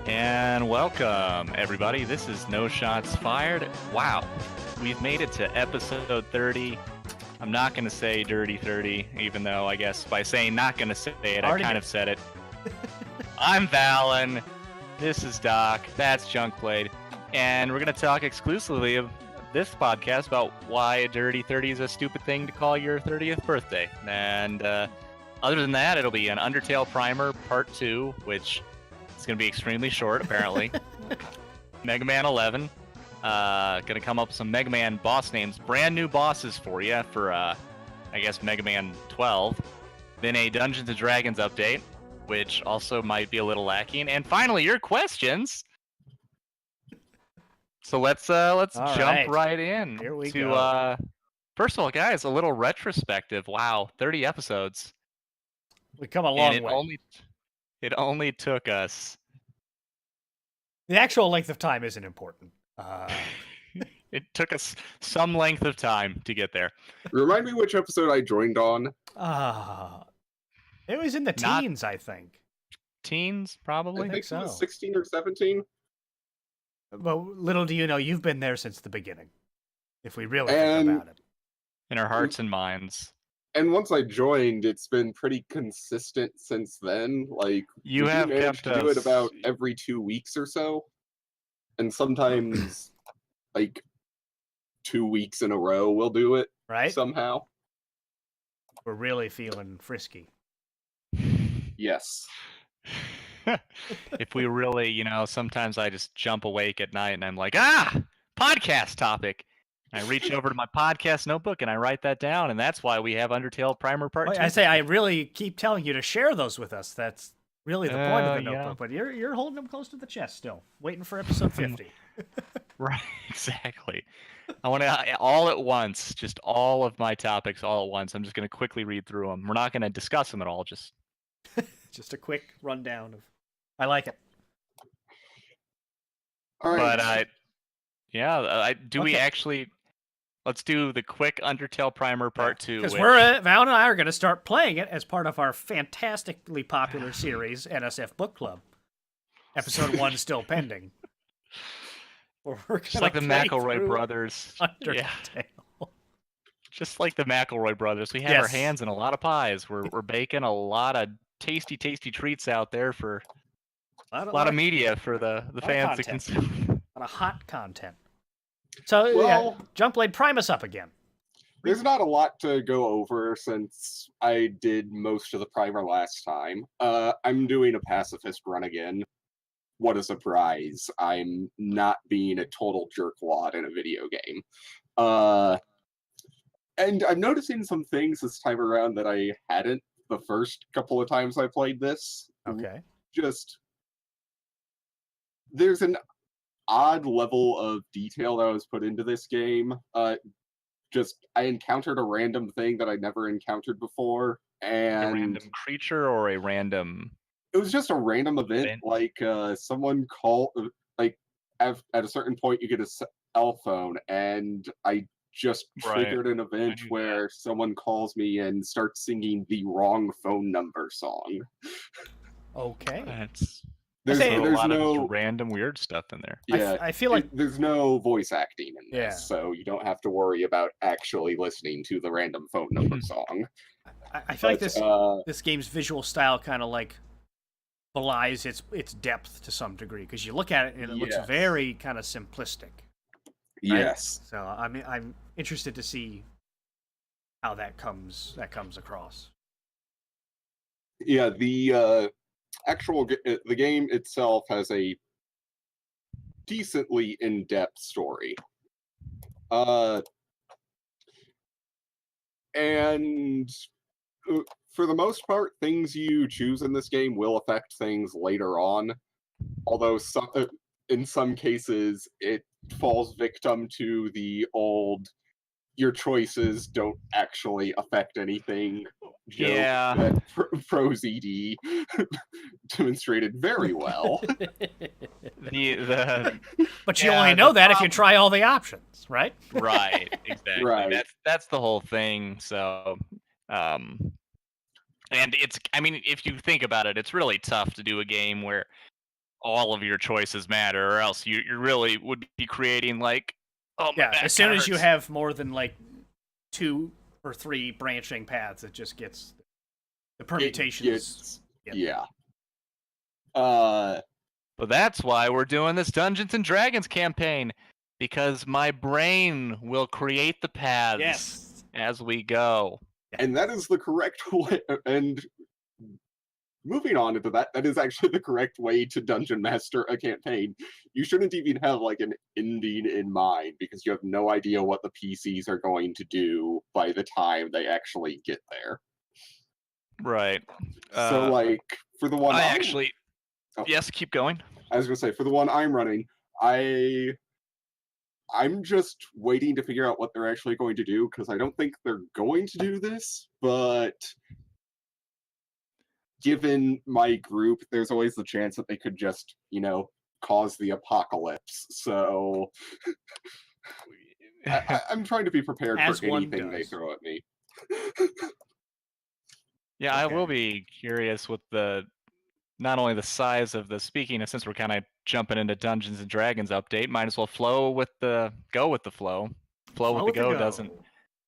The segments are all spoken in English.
And welcome, everybody. This is No Shots Fired. Wow, we've made it to episode 30. I'm not going to say Dirty 30, even though I guess by saying not going to say it, I kind of said it. I'm Valen. This is Doc. That's Junkblade. And we're going to talk exclusively of this podcast about why a Dirty 30 is a stupid thing to call your 30th birthday. And other than that, it'll be an Undertale Primer Part 2, which is going to be extremely short, apparently. Mega Man 11. Going to come up with some Mega Man boss names. Brand new bosses for you for, I guess, Mega Man 12. Then a Dungeons & Dragons update, which also might be a little lacking. And finally, your questions. So let's jump right in. Here we go. First of all, guys, a little retrospective. Wow, 30 episodes. We've come a long way. It only took us. The actual length of time isn't important. It took us some length of time to get there. Remind me which episode I joined on. It was in the teens, I think. Teens, probably? I think so. It was 16 or 17. Well, little do you know, you've been there since the beginning. If we really think about it. In our hearts and minds. And once I joined, it's been pretty consistent since then. Like, you have managed to do it about every 2 weeks or so. And sometimes, like, 2 weeks in a row we'll do it. Right? Somehow. We're really feeling frisky. Yes. If we really, sometimes I just jump awake at night and I'm like, podcast topic. I reach over to my podcast notebook and I write that down, and that's why we have Undertale Primer Part 2. I say I really keep telling you to share those with us. That's really the point of the notebook, but you're holding them close to the chest still, waiting for episode 50. Right, exactly. I want to all at once, just all of my topics all at once. I'm just going to quickly read through them. We're not going to discuss them at all, just a quick rundown of. I like it. All right. But we actually? Let's do the quick Undertale Primer Part 2. Because Val and I are going to start playing it as part of our fantastically popular series, NSF Book Club. Episode 1 still pending. Just like the McElroy brothers. Undertale. Yeah. Just like the McElroy brothers. We have our hands in a lot of pies. We're baking a lot of tasty, tasty treats out there for a lot of media for the fans to consume. A lot of hot content. So, Junkblade, prime us up again. There's not a lot to go over since I did most of the primer last time. I'm doing a pacifist run again. What a surprise. I'm not being a total jerkwad in a video game. And I'm noticing some things this time around that I hadn't the first couple of times I played this. Okay. There's an odd level of detail that was put into this game. I encountered a random thing that I'd never encountered before, and a random creature or a random. It was just a random event. Like someone called, like at a certain point you get a cell phone, and I just triggered an event where someone calls me and starts singing the wrong phone number song. Okay. There's a lot of random weird stuff in there. Yeah, I feel like there's no voice acting in this, so you don't have to worry about actually listening to the random phone number song. I feel like this game's visual style kind of like belies its depth to some degree, because you look at it and it looks very kind of simplistic. Right? Yes. So I'm interested to see how that comes across. Yeah, the game itself has a decently in-depth story. And for the most part, things you choose in this game will affect things later on. Although in some cases, it falls victim to the old your choices don't actually affect anything joke that ProZD demonstrated very well. But you only know that if you try all the options, right? Right, exactly. Right. That's the whole thing. So, and it's, I mean, if you think about it, it's really tough to do a game where all of your choices matter, or else you really would be creating like, oh my back as soon as you hurts. have more than like 2 or 3 branching paths, it just gets the permutations. Yeah. But that's why we're doing this Dungeons and Dragons campaign, because my brain will create the paths as we go. And that is the correct way. And moving on into that, that is actually the correct way to dungeon master a campaign. You shouldn't even have like an ending in mind, because you have no idea what the PCs are going to do by the time they actually get there. Right. So like for the one yes, keep going. I was gonna say, for the one I'm running, I'm just waiting to figure out what they're actually going to do, because I don't think they're going to do this, but given my group, there's always the chance that they could just, cause the apocalypse. So I'm trying to be prepared for anything they throw at me. Yeah, I will be curious with not only the size of the, speaking of, since we're kind of jumping into Dungeons and Dragons update, might as well go with the flow. Flow with the go doesn't.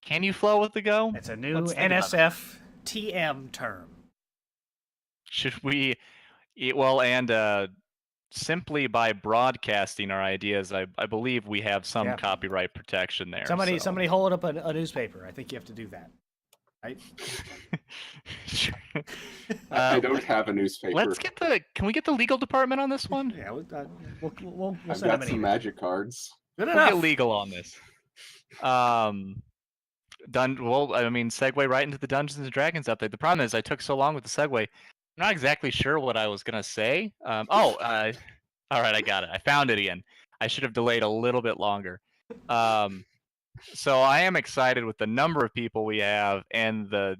Can you flow with the go? It's a new NSF TM term. Should we? Simply by broadcasting our ideas, I believe we have some copyright protection there. Somebody hold up a newspaper. I think you have to do that. Right? I don't have a newspaper. Can we get the legal department on this one? Yeah, we'll I've send got them some magic cards. Good enough. We'll get legal on this. Segue right into the Dungeons and Dragons update. The problem is I took so long with the segue. I'm not exactly sure what I was gonna say. All right, I got it. I found it again. I should have delayed a little bit longer. So I am excited with the number of people we have and the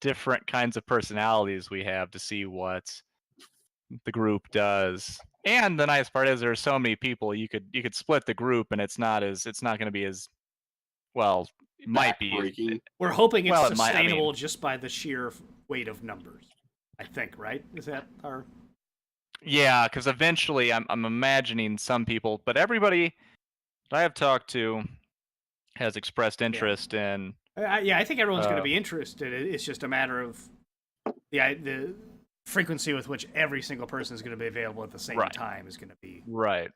different kinds of personalities we have to see what the group does. And the nice part is there are so many people you could split the group, and it's not going to be as well. It might be. We're hoping it's sustainable just by the sheer weight of numbers. I think, right? Is that our? Yeah, because eventually I'm imagining some people, but everybody that I have talked to has expressed interest in. I think everyone's going to be interested. It's just a matter of the frequency with which every single person is going to be available at the same time is going to be a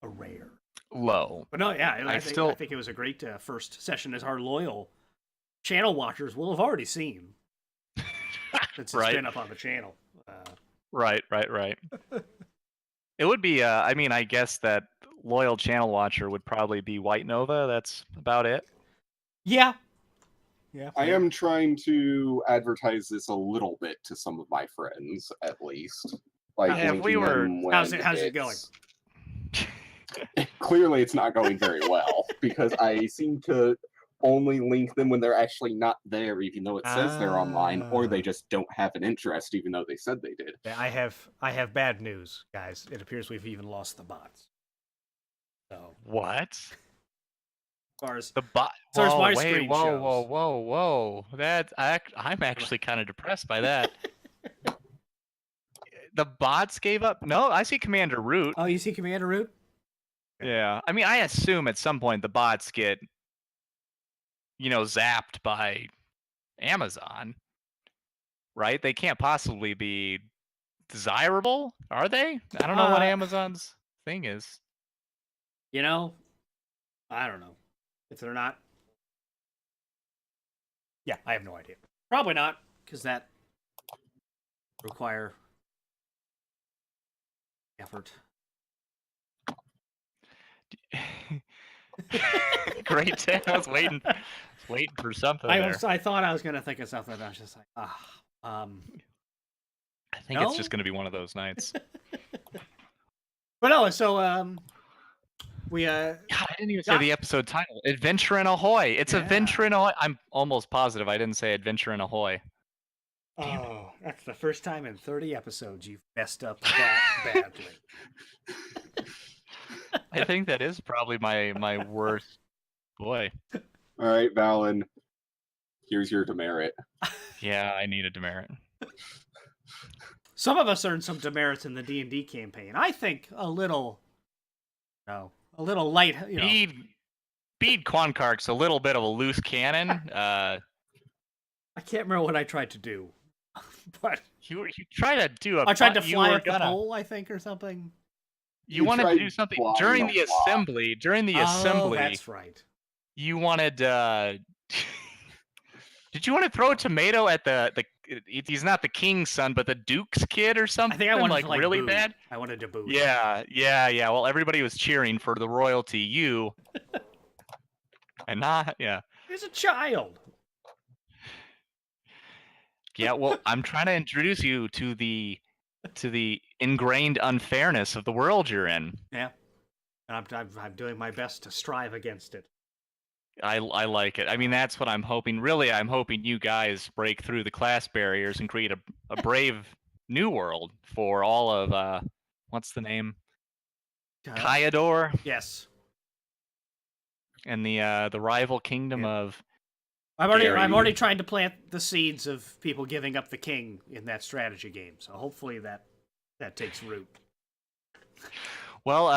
rare low. But no, I think it was a great first session, as our loyal channel watchers will have already seen since it's been up on the channel. Right. It would be. I guess that loyal channel watcher would probably be White Nova. That's about it. Yeah. I am trying to advertise this a little bit to some of my friends, at least. Like, how's it going? Clearly, it's not going very well, because I seem to only link them when they're actually not there, even though it says they're online, or they just don't have an interest, even though they said they did. Yeah, I have bad news, guys. It appears we've even lost the bots. So what? As far as the bot? Whoa! I'm actually kind of depressed by that. The bots gave up. No, I see Commander Root. Oh, you see Commander Root? Yeah, I assume at some point the bots get, zapped by Amazon, right? They can't possibly be desirable, are they? I don't know what Amazon's thing is. I don't know. If they're not... Yeah, I have no idea. Probably not, because that require effort. Great. I was waiting for something there. I thought I was going to think of something, but I was just like, I think it's just going to be one of those nights. But no, so we God, I didn't even say the episode title. Adventurin Ahoy. It's Adventurin Ahoy. I'm almost positive I didn't say Adventurin Ahoy. Oh, that's the first time in 30 episodes you've messed up that badly. I think that is probably my worst. Boy. All right, Valen. Here's your demerit. Yeah, I need a demerit. Some of us earned some demerits in the D&D campaign. I think a little light. Bead Quankark's a little bit of a loose cannon. I can't remember what I tried to do, but you tried to do I tried to fly up the pole, I think, or something. You wanted to do something during the assembly. During the assembly, that's right. You wanted. Did you want to throw a tomato at the? He's not the king's son, but the duke's kid or something? I think I wanted to really boo. bad. I wanted to boo. Yeah. Well, everybody was cheering for the royalty. You. And not, yeah. He's a child. Yeah, well, I'm trying to introduce you to the ingrained unfairness of the world you're in. Yeah, and I'm doing my best to strive against it. I like it. I mean, that's what I'm hoping. Really, I'm hoping you guys break through the class barriers and create a brave new world for all of what's the name? Kayador. Yes. And the rival kingdom of. I'm already trying to plant the seeds of people giving up the king in that strategy game. So hopefully that takes root. Well,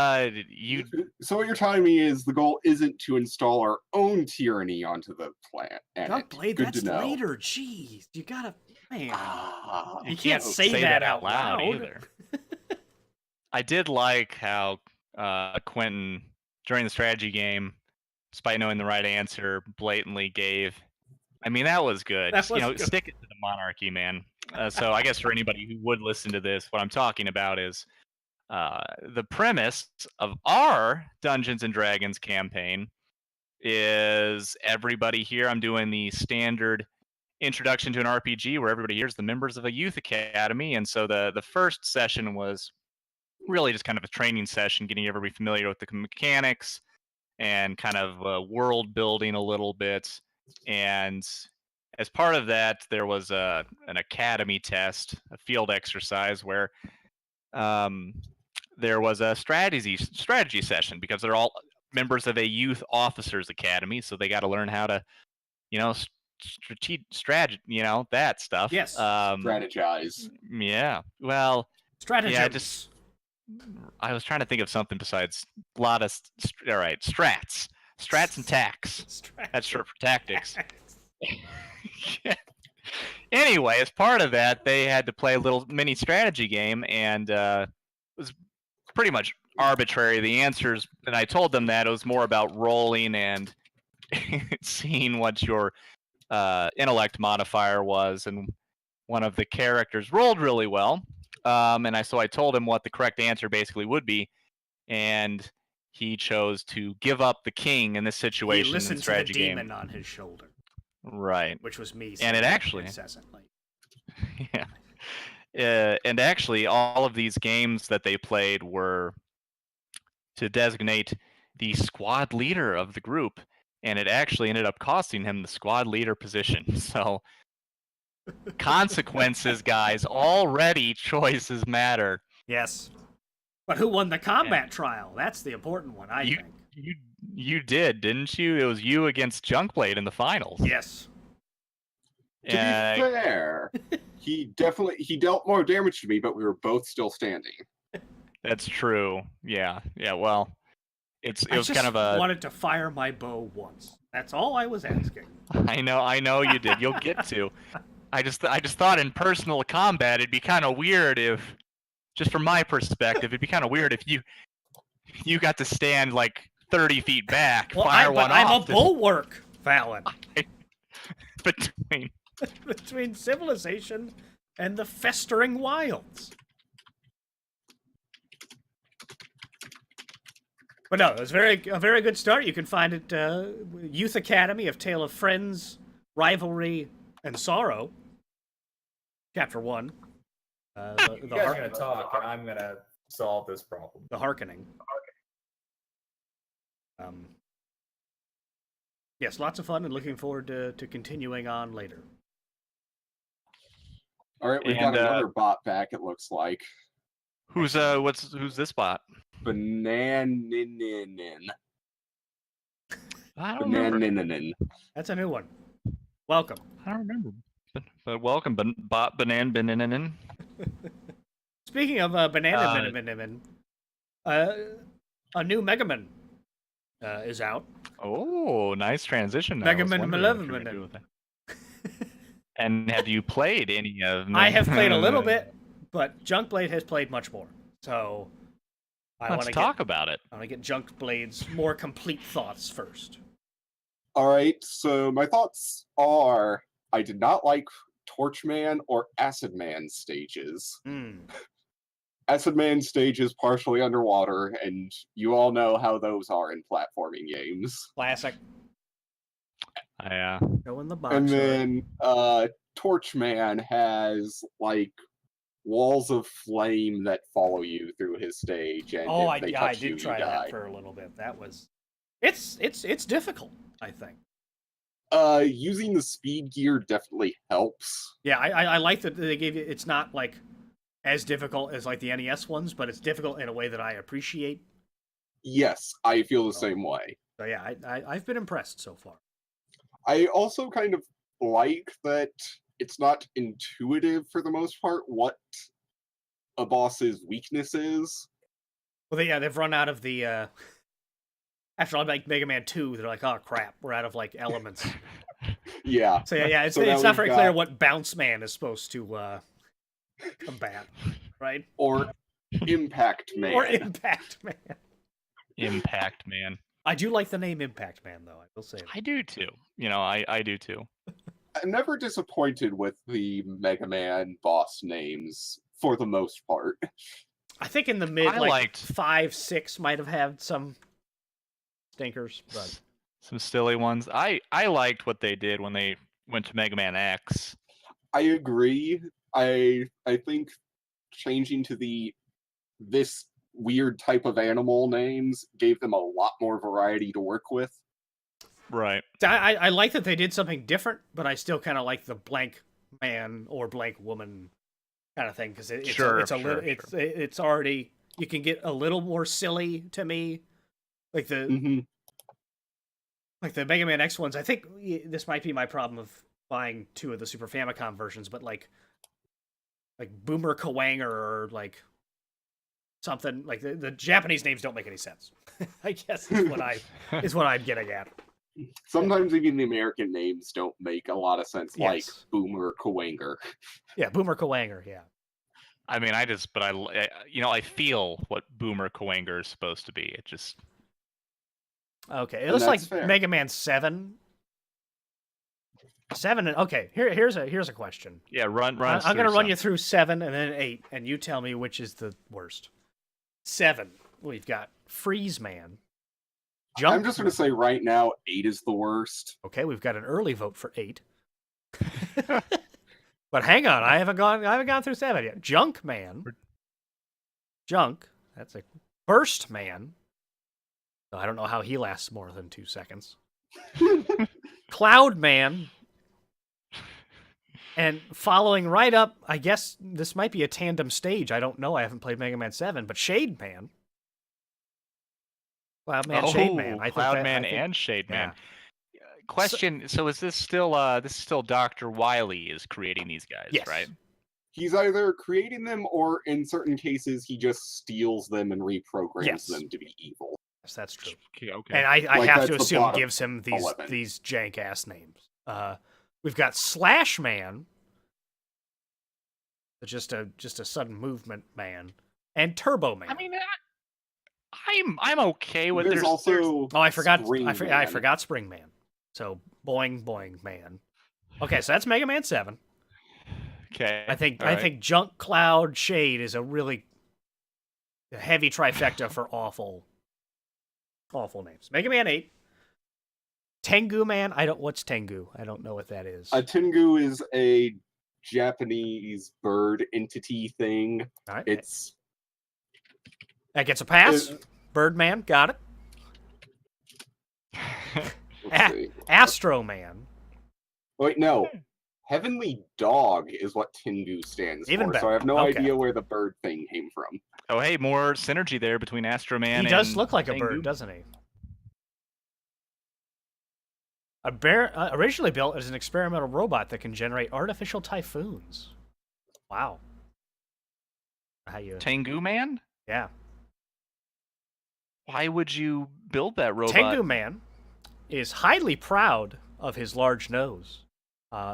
So what you're telling me is the goal isn't to install our own tyranny onto the planet. Blade, that's later. Jeez, you gotta, man. You can't say that out loud either. I did like how Quentin, during the strategy game, despite knowing the right answer, blatantly gave. I mean, that was good. Good. Stick it to the monarchy, man. So I guess for anybody who would listen to this, what I'm talking about is the premise of our Dungeons and Dragons campaign is everybody here. I'm doing the standard introduction to an RPG where everybody here is the members of a youth academy. And so the first session was really just kind of a training session, getting everybody familiar with the mechanics and kind of world building a little bit. And as part of that, there was an academy test, a field exercise where there was a strategy session because they're all members of a youth officers academy, so they got to learn how to, that stuff. Yes. Strategize. Yeah. Well. Strategize. Yeah. I was trying to think of something besides a lot of. All right, strats and tacts. That's short for tactics. Yeah. Anyway, as part of that, they had to play a little mini strategy game, and it was pretty much arbitrary. The answers, and I told them that it was more about rolling and seeing what your intellect modifier was, and one of the characters rolled really well, so I told him what the correct answer basically would be, and he chose to give up the king in this situation. He listened in the strategy to the demon game. On his shoulder. Right. Which was me. And it actually. Incessantly. Yeah. And actually, all of these games that they played were to designate the squad leader of the group, and it actually ended up costing him the squad leader position. So, consequences, guys. Already, choices matter. Yes. But who won the combat trial? That's the important one, I think. You did, didn't you? It was you against Junkblade in the finals. Yes. To be fair, he dealt more damage to me, but we were both still standing. That's true. Yeah. Well, it was kind of I wanted to fire my bow once. That's all I was asking. I know you did. You'll get to. I just thought in personal combat it'd be kind of weird if, just from my perspective, it'd be kind of weird if you got to stand like 30 feet back, fire one off. I'm a bulwark, Fallon. Between civilization and the festering wilds. But no, it was a very good start. You can find it Youth Academy of Tale of Friends, Rivalry, and Sorrow. Chapter 1. You guys are going to talk, and I'm going to solve this problem. The Hearkening. Yes, lots of fun, and looking forward to continuing on later. All right, we've got another bot back. It looks like. Who's this bot? Bananinin. I don't remember. That's a new one. Welcome. I don't remember. But welcome, bot Banananin. Speaking of banana Minimin, a new Mega Man is out. Oh, nice transition. Mega Man 11. And have you played any of? I have played a little bit, but Junkblade has played much more. So let's talk about it. I want to get Junkblade's more complete thoughts first. All right, so my thoughts are I did not like Torchman or Acid Man stages. Acid Man stage is partially underwater, and you all know how those are in platforming games. Classic. Yeah. Go in the box. And then Torchman has like walls of flame that follow you through his stage, and if they touch I did try that for a little bit. That was it's difficult, I think. Using the speed gear definitely helps. Yeah, I like that they gave you. It's not like as difficult as like the NES ones, but it's difficult in a way that I appreciate. Yes, I feel the same way. So yeah, I've been impressed so far. I also kind of like that it's not intuitive for the most part what a boss's weakness is. Well, they've run out of the. After like Mega Man 2, they're like, oh crap, we're out of like elements. Yeah. So yeah, it's not very clear what Bounce Man is supposed to combat, right? Or Impact Man. Or Impact Man. Impact Man. I do like the name Impact Man, though. I will say that. I do too. I do too. I'm never disappointed with the Mega Man boss names for the most part. I think in the mid, 5, 6 might have had some stinkers, but some silly ones. I liked what they did when they went to Mega Man X. I agree. I think changing to this weird type of animal names gave them a lot more variety to work with. Right. I like that they did something different, but I still kind of like the blank man or blank woman kind of thing because it's already, you can get a little more silly to me, like the like the Mega Man X ones. I think this might be my problem of buying 2 of the Super Famicom versions, but like Boomer Kawanger or like something like the Japanese names don't make any sense. I guess is what I'm getting at. Sometimes even the American names don't make a lot of sense, like Boomer Kawanger. Yeah, Boomer Kawanger, yeah. I mean, I feel what Boomer Kawanger is supposed to be. It just... Okay, it looks like fair. Mega Man 7. 7 and... Okay, here's a question. Yeah, run. I'm going to run you through 7 and then 8, and you tell me which is the worst. 7, we've got Freeze Man. I'm just going to say right now, 8 is the worst. Okay, we've got an early vote for 8. But hang on, I haven't gone through 7 yet. Junk Man. That's a Burst Man. So I don't know how he lasts more than 2 seconds. Cloud Man. And following right up, I guess this might be a tandem stage. I don't know. I haven't played Mega Man 7, but Shade Man. Cloud Man, Shade Man. Cloud Man and Shade Man. Yeah. Question: so is this still Dr. Wily is creating these guys, yes. Right? He's either creating them, or in certain cases, he just steals them and reprograms them to be evil. Yes, that's true. Okay. And I have to assume gives him these jank ass names. We've got Slash Man, just a sudden movement man, and Turbo Man. I mean, I'm okay with. There's also I forgot Spring Man. So Boing Boing Man. Okay, so that's Mega Man 7. Okay. I think Junk, Cloud, Shade is a really heavy trifecta for awful names. Mega Man 8. Tengu Man. What's Tengu? I don't know what that is. Tengu is a Japanese bird entity thing. All right. That gets a pass. Birdman, got it. Astro Man. Wait, no. Heavenly Dog is what Tengu stands for. Better. So I have no idea where the bird thing came from. Oh, hey, more synergy there between Astro Man and he does look like Tengu. A bird, doesn't he? Originally built as an experimental robot that can generate artificial typhoons. Wow. How you? Tengu Man? Yeah. Why would you build that robot? Tengu Man is highly proud of his large nose,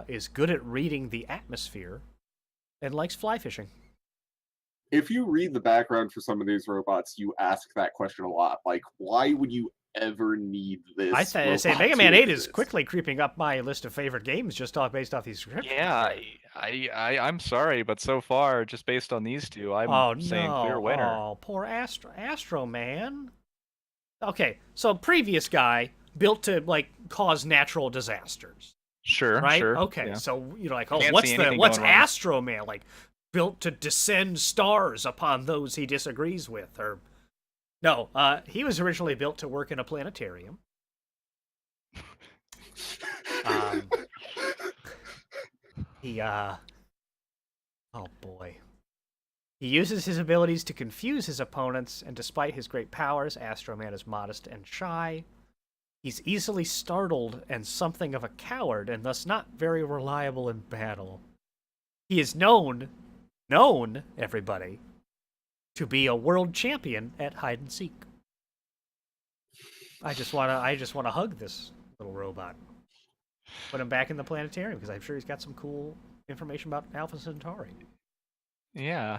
is good at reading the atmosphere, and likes fly fishing. If you read the background for some of these robots, you ask that question a lot. Like, why would you ever need this? I say Mega Man 8 is quickly creeping up my list of favorite games just based off these descriptions. Yeah, I'm sorry, but so far, just based on these two, I'm saying clear winner. Oh, poor Astro Man. Okay, so previous guy built to like cause natural disasters. Sure, right? Sure. Okay, yeah. so you're like, oh, what's Astro Man like? Built to descend stars upon those he disagrees with, or no? He was originally built to work in a planetarium. Oh boy. He uses his abilities to confuse his opponents, and despite his great powers, Astro Man is modest and shy. He's easily startled and something of a coward, and thus not very reliable in battle. He is known, everybody, to be a world champion at hide and seek. I just wanna hug this little robot. Put him back in the planetarium because I'm sure he's got some cool information about Alpha Centauri. Yeah.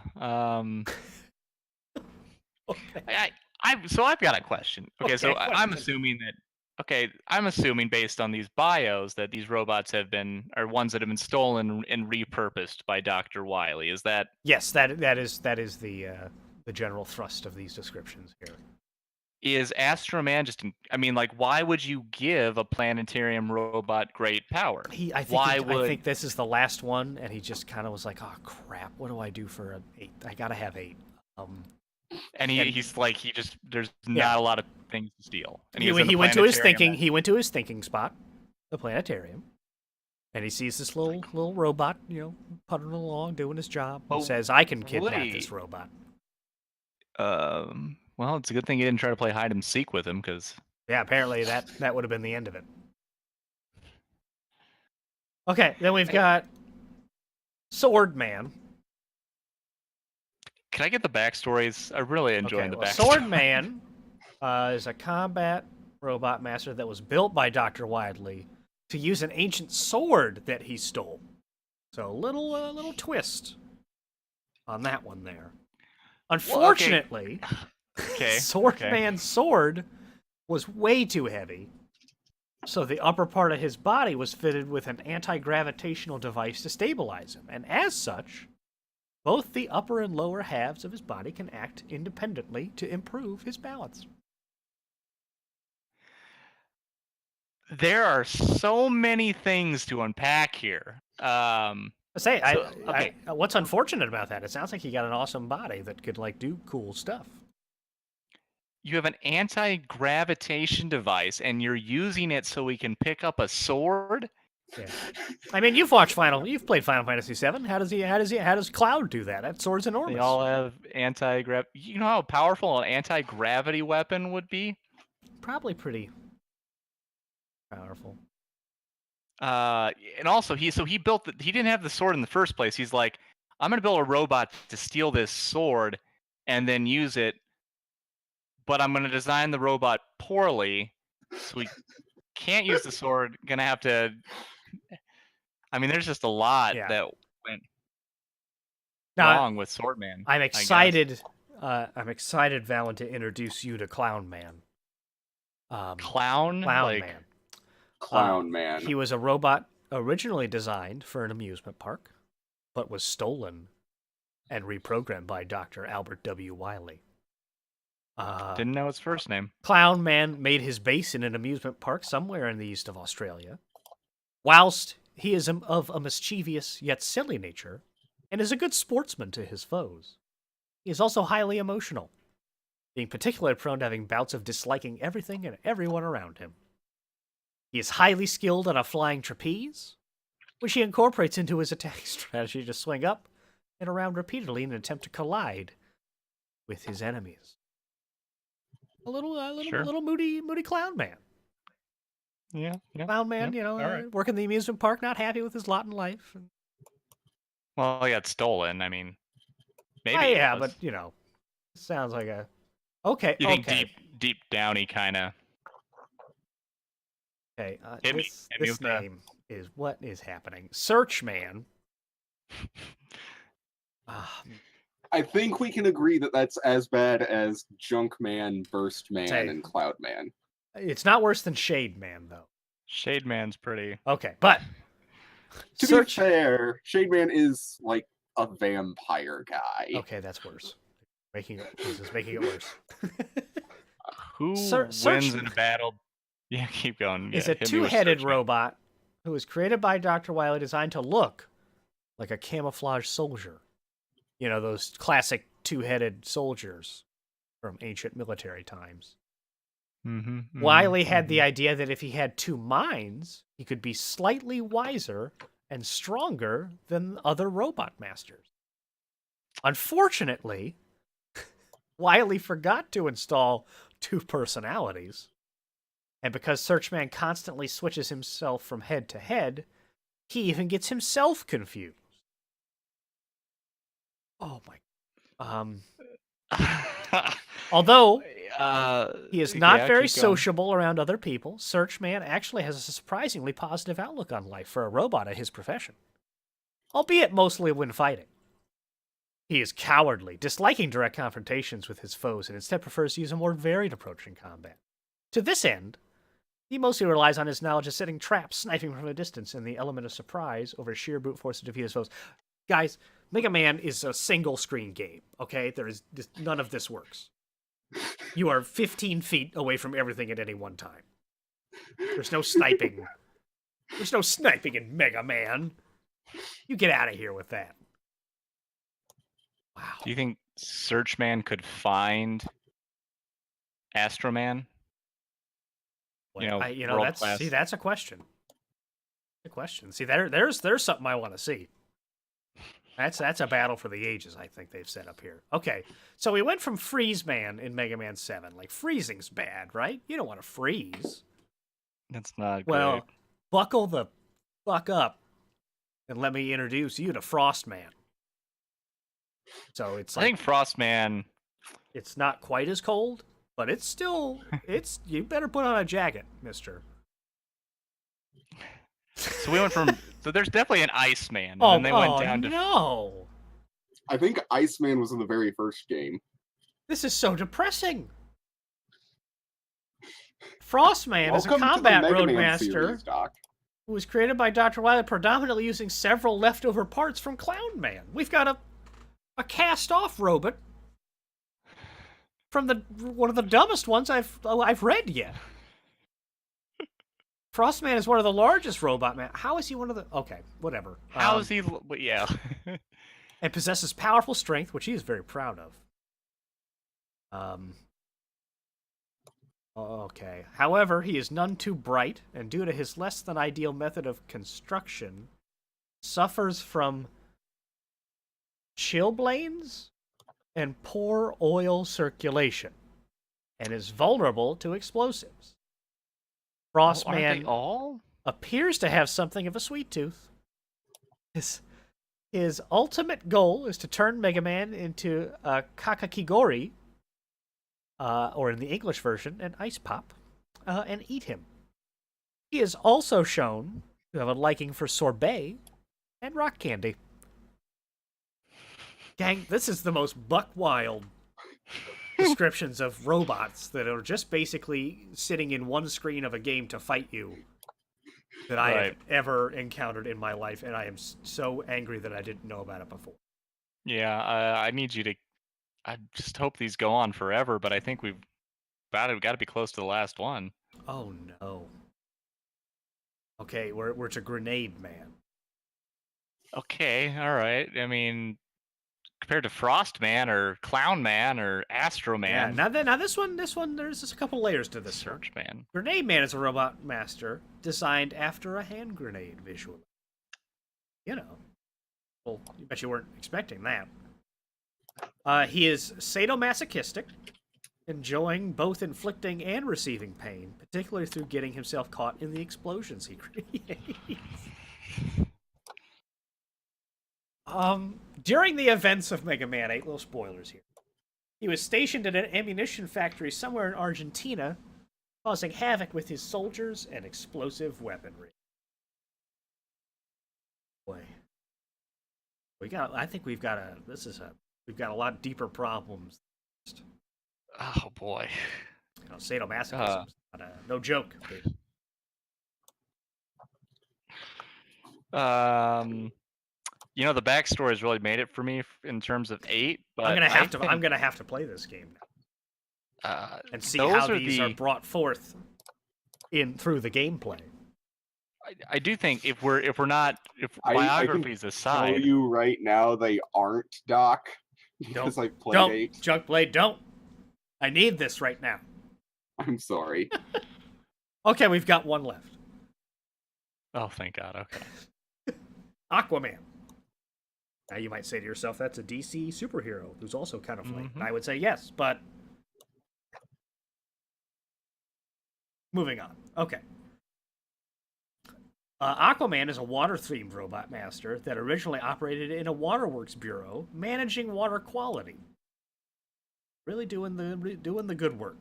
Okay. So I've got a question. Okay, so I'm assuming that. Okay, I'm assuming based on these bios that these robots are ones that have been stolen and repurposed by Dr. Wily. Is that? Yes, that is the general thrust of these descriptions here. Is Astro Man why would you give a planetarium robot great power? I think this is the last one, and he just kind of was like, oh crap, what do I do for an 8? I gotta have 8. He's like, there's not a lot of things to steal. And he went to his thinking spot, the planetarium, and he sees this little robot, puttering along, doing his job. He says, I can kidnap this robot. Well, it's a good thing he didn't try to play hide and seek with him, because... Yeah, apparently that would have been the end of it. Okay, then we've got Sword Man. Can I get the backstories? I really enjoyed the backstory. Sword Man is a combat robot master that was built by Dr. Wily to use an ancient sword that he stole. So a little twist on that one there. Unfortunately, Sword Man's sword was way too heavy, so the upper part of his body was fitted with an anti-gravitational device to stabilize him, and as such, both the upper and lower halves of his body can act independently to improve his balance. There are so many things to unpack here. What's unfortunate about that? It sounds like he got an awesome body that could do cool stuff. You have an anti-gravitation device, and you're using it so we can pick up a sword. Yeah. I mean, you've played Final Fantasy VII. How does Cloud do that? That sword's enormous. They all have anti-grav. You know how powerful an anti-gravity weapon would be? Probably pretty powerful. And also he didn't have the sword in the first place. He's like, I'm gonna build a robot to steal this sword and then use it, but I'm gonna design the robot poorly, so we can't use the sword. Gonna have to. I mean, there's just a lot that went wrong with Swordman. I'm excited. I'm excited, Valen, to introduce you to Clown Man. Clown Man. Clown Man. He was a robot originally designed for an amusement park, but was stolen and reprogrammed by Dr. Albert W. Wily. Didn't know his first name. Clown Man made his base in an amusement park somewhere in the east of Australia. Whilst he is of a mischievous yet silly nature, and is a good sportsman to his foes, he is also highly emotional, being particularly prone to having bouts of disliking everything and everyone around him. He is highly skilled on a flying trapeze, which he incorporates into his attack strategy to swing up and around repeatedly in an attempt to collide with his enemies. A little moody Clown Man. Yeah. Clown Man, working the amusement park, not happy with his lot in life. Well, he got stolen. I mean, Maybe. Yeah, but you know, sounds like a okay. You think okay. deep downy kind of. Okay. Hit me This with the- name is what is happening. Searchman. Ah, I think we can agree that that's as bad as Junkman, Burstman, and Cloudman. it's not worse than Shade Man though. Shade Man's pretty. Okay, but To be fair, Shademan is like a vampire guy. Okay, that's worse. This is making it worse. Who wins in a battle? Yeah, keep going. Is yeah, a two-headed robot who was created by Dr. Wily, designed to look like a camouflage soldier. You know, those classic two-headed soldiers from ancient military times. Wily had the idea that if he had two minds, he could be slightly wiser and stronger than other robot masters. Unfortunately, Wily forgot to install two personalities. And because Searchman constantly switches himself from head to head, he even gets himself confused. Oh my. Although he is not very sociable around other people, Searchman actually has a surprisingly positive outlook on life for a robot at his profession. Albeit mostly when fighting. He is cowardly, disliking direct confrontations with his foes, and instead prefers to use a more varied approach in combat. To this end, he mostly relies on his knowledge of setting traps, sniping from a distance, and the element of surprise over sheer brute force to defeat his foes. Guys, Mega Man is a single-screen game, okay? None of this works. You are 15 feet away from everything at any one time. There's no sniping. There's no sniping in Mega Man. You get out of here with that. Wow. Do you think Searchman could find Astroman? That's a question. See, there's something I want to see. That's a battle for the ages, I think they've set up here. Okay, so we went from Freeze Man in Mega Man 7. Like, freezing's bad, right? You don't want to freeze. That's not well, great. Buckle the fuck up and let me introduce you to Frost Man. So it's like, I think Frostman. It's not quite as cold, but it's still you better put on a jacket, mister. So we went from so there's definitely an Iceman, and then they went down to no. I think Iceman was in the very first game. This is so depressing. Frostman is a Welcome combat to the Mega Man roadmaster series, Doc. who was created by Dr. Wily predominantly using several leftover parts from Clownman. We've got a cast-off robot from one of the dumbest ones I've read yet. Frostman is one of the largest robot man. How is he one of the? Okay, whatever. How is he? Yeah. And possesses powerful strength, which he is very proud of. Okay. However, he is none too bright, and due to his less than ideal method of construction, suffers from chilblains and poor oil circulation, and is vulnerable to explosives. Frostman appears to have something of a sweet tooth. His ultimate goal is to turn Mega Man into a Kakakigori, or in the English version, an ice pop, and eat him. He is also shown to have a liking for sorbet and rock candy. Gang, this is the most buck-wild descriptions of robots that are just basically sitting in one screen of a game to fight you that I have ever encountered in my life, and I am so angry that I didn't know about it before. Yeah, I need you to... I just hope these go on forever, but I think we've got to be close to the last one. Oh, no. Okay, we're to Grenade Man. Okay, all right. I mean, compared to Frost Man or Clown Man or Astro Man. Yeah, now this one, there's just a couple layers to this. Search Man. Grenade Man is a robot master designed after a hand grenade visually. You know. Well, I bet you weren't expecting that. He is sadomasochistic, enjoying both inflicting and receiving pain, particularly through getting himself caught in the explosions he creates. During the events of Mega Man 8, little spoilers here, he was stationed at an ammunition factory somewhere in Argentina, causing havoc with his soldiers and explosive weaponry. Boy, I think we've got a lot deeper problems. Oh boy. Sadomasochism is no joke. The backstory has really made it for me in terms of 8. But I'm gonna have to play this game now and see how these are brought forth through the gameplay. I do think if biographies aside, I tell you right now they aren't, Doc. Because I played 8. Junkblade, don't. I need this right now. I'm sorry. Okay, we've got one left. Oh, thank God. Okay. Aquaman. Now you might say to yourself, that's a DC superhero who's also kind of lame. And I would say yes, but moving on. Okay. Aquaman is a water-themed robot master that originally operated in a waterworks bureau, managing water quality. Really doing the good work.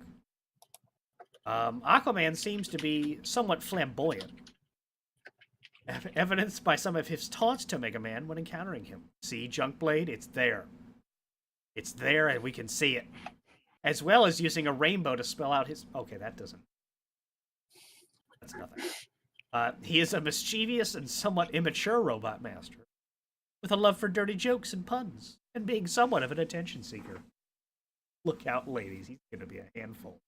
Aquaman seems to be somewhat flamboyant, evidenced by some of his taunts to Mega Man when encountering him. See, Junkblade? It's there. It's there, and we can see it. As well as using a rainbow to spell out his... Okay, that's nothing. He is a mischievous and somewhat immature robot master, with a love for dirty jokes and puns, and being somewhat of an attention seeker. Look out, ladies, he's going to be a handful.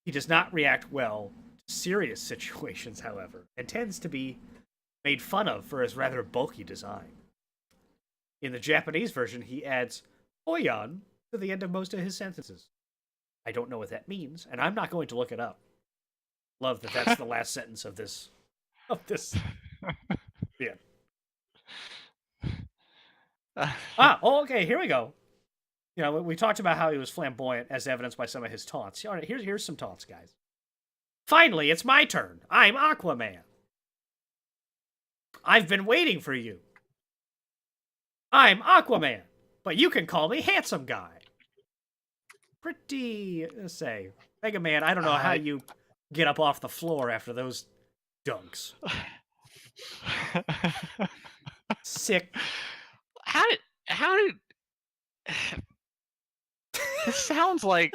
He does not react well to serious situations, however, and tends to be made fun of for his rather bulky design. In the Japanese version, he adds "oyan" to the end of most of his sentences. I don't know what that means, and I'm not going to look it up. Love that that's the last sentence of this. Yeah. Okay, here we go. We talked about how he was flamboyant, as evidenced by some of his taunts. All right, here's some taunts, guys. Finally, it's my turn. I'm Aquaman. I've been waiting for you. I'm Aquaman, but you can call me Handsome Guy. Pretty, say, Mega Man, I don't know how you get up off the floor after those dunks. Sick. How did this sounds like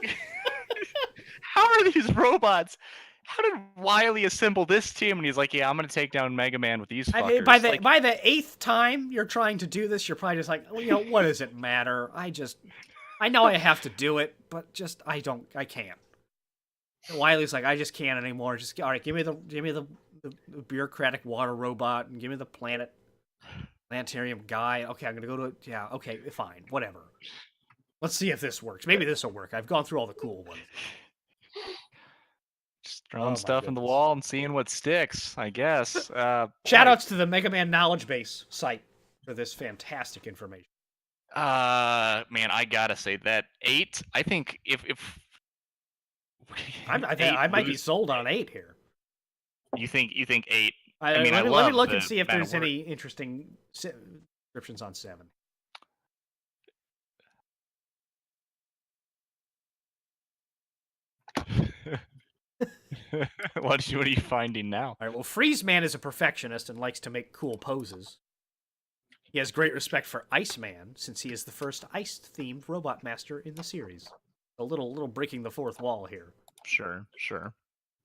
how are these robots? How did Wily assemble this team? And he's like, "Yeah, I'm gonna take down Mega Man with these fuckers." I mean, by the 8th time you're trying to do this, you're probably just like, what does it matter? I know I have to do it, but I can't. And Wily's like, I just can't anymore. All right, give me the bureaucratic water robot and give me the planetarium guy. Okay, I'm gonna go to it. Yeah, okay, fine, whatever. Let's see if this works. Maybe this will work. I've gone through all the cool ones. Just throwing stuff in the wall and seeing what sticks, I guess. Shoutouts to the Mega Man Knowledge Base site for this fantastic information. Man, I gotta say that 8. I think if I might be sold on 8 here. You think 8? Let me look and see if there's any interesting descriptions on 7. What are you finding now? All right, well, Freeze Man is a perfectionist and likes to make cool poses. He has great respect for Iceman, since he is the first ice-themed robot master in the series. A little breaking the fourth wall here. Sure.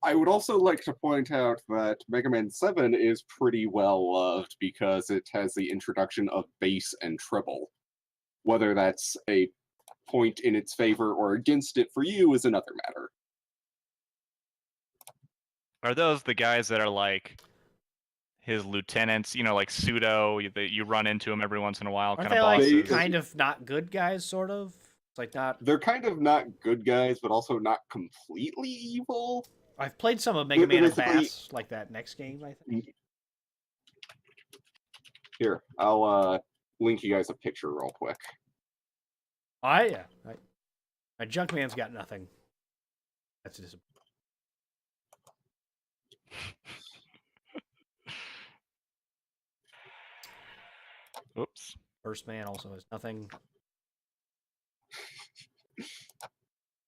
I would also like to point out that Mega Man 7 is pretty well loved because it has the introduction of bass and treble. Whether that's a point in its favor or against it for you is another matter. Are those the guys that are like his lieutenants, like Pseudo, that you run into him every once in a while, kind of bosses? Like kind of not good guys, sort of? It's like not... They're kind of not good guys, but also not completely evil. I've played some of Mega Man and Bass, like that next game, I think. Here, I'll link you guys a picture real quick. Yeah. My Junkman's got nothing. That's disappointing. Oops. First Man also has nothing.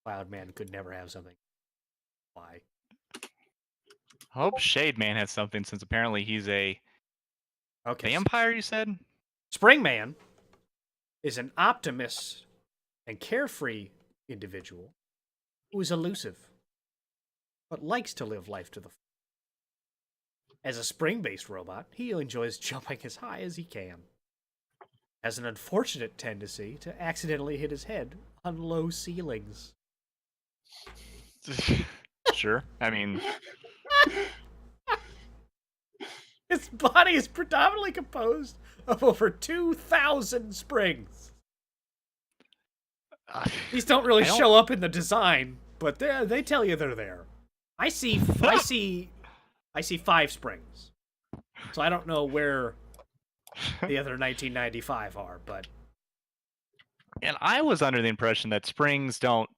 Cloud Man could never have something. Why? I hope Shade Man has something, since apparently he's a vampire, you said? Spring Man is an optimist and carefree individual who is elusive, but likes to live life to the full. As a spring-based robot, he enjoys jumping as high as he can. Has an unfortunate tendency to accidentally hit his head on low ceilings. Sure. I mean, his body is predominantly composed of over 2,000 springs. These don't really show up in the design, but they tell you they're there. I see 5 springs. So I don't know where the other 1995 are, but... And I was under the impression that springs don't...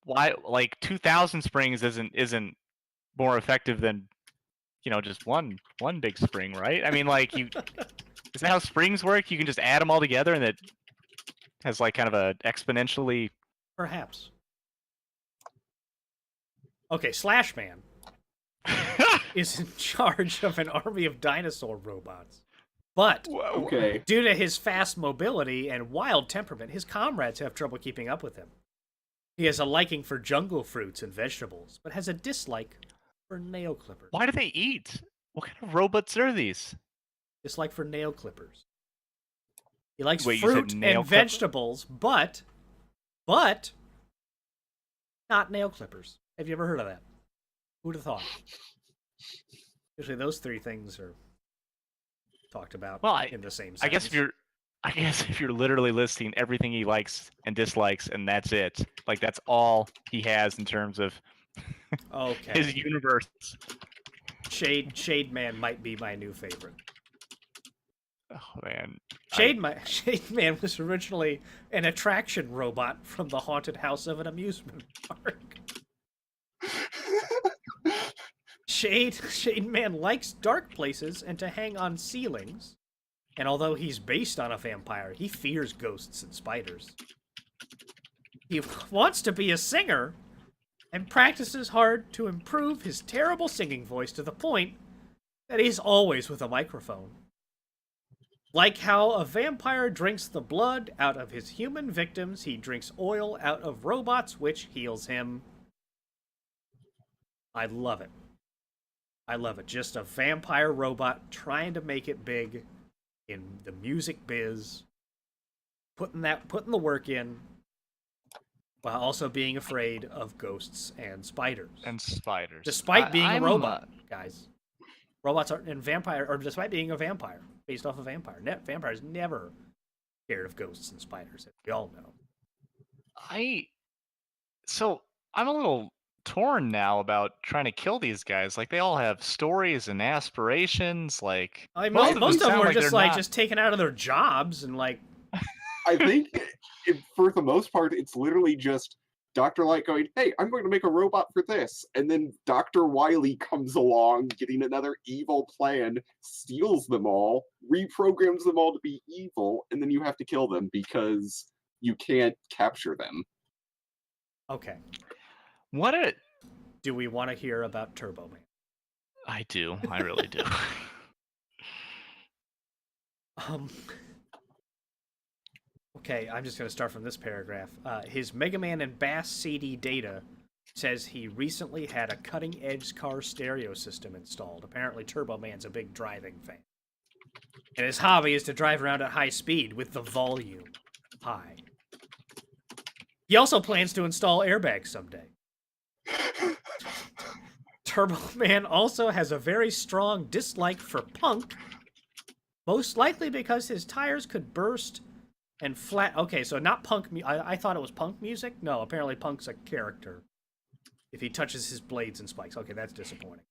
Why, like, 2,000 springs isn't more effective than, just one big spring, right? I mean, like, is that how springs work? You can just add them all together and it has, like, kind of a exponentially... Perhaps. Okay, Slash Man is in charge of an army of dinosaur robots. But due to his fast mobility and wild temperament, his comrades have trouble keeping up with him. He has a liking for jungle fruits and vegetables, but has a dislike for nail clippers. Why do they eat? What kind of robots are these? Dislike for nail clippers. He likes fruit and vegetables, but not nail clippers. Have you ever heard of that? Who'd have thought? Usually those 3 things are talked about in the same sentence. I guess if you're literally listing everything he likes and dislikes and that's it, like that's all he has in terms of his universe. Shade Man might be my new favorite. Oh man. Shade Man was originally an attraction robot from the haunted house of an amusement park. Shade Man likes dark places and to hang on ceilings. And although he's based on a vampire, he fears ghosts and spiders. He wants to be a singer and practices hard to improve his terrible singing voice to the point that he's always with a microphone. Like how a vampire drinks the blood out of his human victims, he drinks oil out of robots, which heals him. I love it. I love it. Just a vampire robot trying to make it big in the music biz, putting the work in, while also being afraid of ghosts and spiders. Despite being a robot, guys. Robots are and vampire, or despite being a vampire, based off a vampire. Vampires never scared of ghosts and spiders, as we all know. I'm a little torn now about trying to kill these guys. Like, they all have stories and aspirations. Like, most of them were just taken out of their jobs and like. I think for the most part, it's literally just Dr. Light going, "Hey, I'm going to make a robot for this," and then Dr. Wily comes along, getting another evil plan, steals them all, reprograms them all to be evil, and then you have to kill them because you can't capture them. Okay. Do we want to hear about Turbo Man? I do. I really do. Okay, I'm just going to start from this paragraph. His Mega Man and Bass CD data says he recently had a cutting-edge car stereo system installed. Apparently, Turbo Man's a big driving fan. And his hobby is to drive around at high speed with the volume high. He also plans to install airbags someday. Turbo Man also has a very strong dislike for punk, most likely because his tires could burst and flat. Okay, so not punk. I thought it was punk music. No, apparently punk's a character. If he touches his blades and spikes. Okay, that's disappointing.